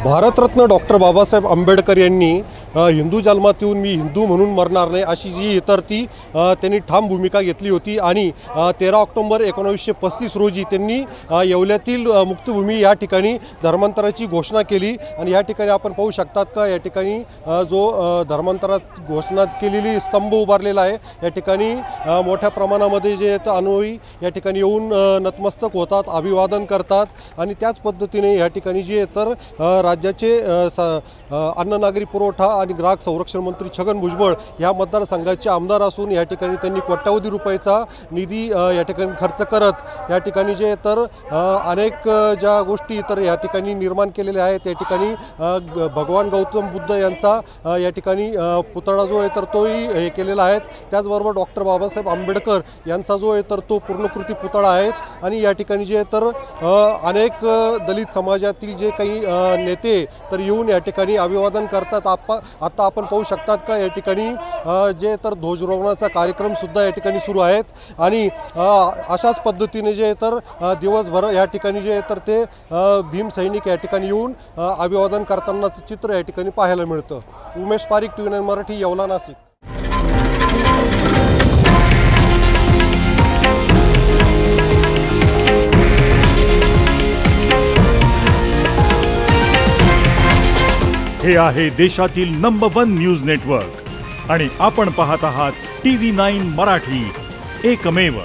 Bharat Ratna doctor Babasaheb Ambedkar यांनी हिंदू जन्मात येऊन मी हिंदू म्हणून मरणार नाही अशी जी इतरती त्यांनी ठाम भूमिका घेतली होती आणि 13 ऑक्टोबर 1935 रोजी त्यांनी येवल्यातील मुक्तभूमी या ठिकाणी धर्मांतराची घोषणा केली। आणि या ठिकाणी आपण पाहू शकतात का या ठिकाणी जो धर्मांतरात घोषणा केलेली स्तंभ उभारलेला आहे। या ठिकाणी मोठ्या प्रमाणामध्ये जे अनुयायी या ठिकाणी येऊन नतमस्तक होतात, अभिवादन करतात आणि त्याच पद्धतीने या ठिकाणी जे तर राज्याचे अन्न नागरी पुरवठा आणि ग्राहक संरक्षण मंत्री छगन भुजबळ या मतदारसंघाचे आमदार असून या ठिकाणी त्यांनी कोट्यावधी रुपयाचा निधी या ठिकाणी खर्च करत या ठिकाणी जे तर अनेक ज्या गोष्टी तर या ठिकाणी निर्माण केलेल्या आहेत। या ठिकाणी भगवान गौतम बुद्ध यांचा या ठिकाणी पुतळा जो आहे तर तोही हे केलेला आहे। त्याचबरोबर डॉक्टर बाबासाहेब आंबेडकर यांचा जो आहे तर तो पूर्णकृती पुतळा आहे आणि या ठिकाणी जे तर अनेक दलित समाजातील जे काही नेते तर येऊन या ठिकाणी अभिवादन करतात। आता आपण पाहू शकतात का या ठिकाणी जे तर ध्वजारोहणाचा कार्यक्रम सुद्धा या ठिकाणी सुरू आहेत आणि अशाच पद्धतीने जे तर दिवसभर या ठिकाणी जे तर ते भीम सैनिक या ठिकाणी येऊन अभिवादन करतानाचं चित्र या ठिकाणी पाहायला मिळतं। उमेश पारिक, TV9 मराठी, येवला, नाशिक। हे आहे देशातील नंबर 1 न्यूज नेटवर्क आणि आपण पाहत आहात TV9 मराठी, एकमेव।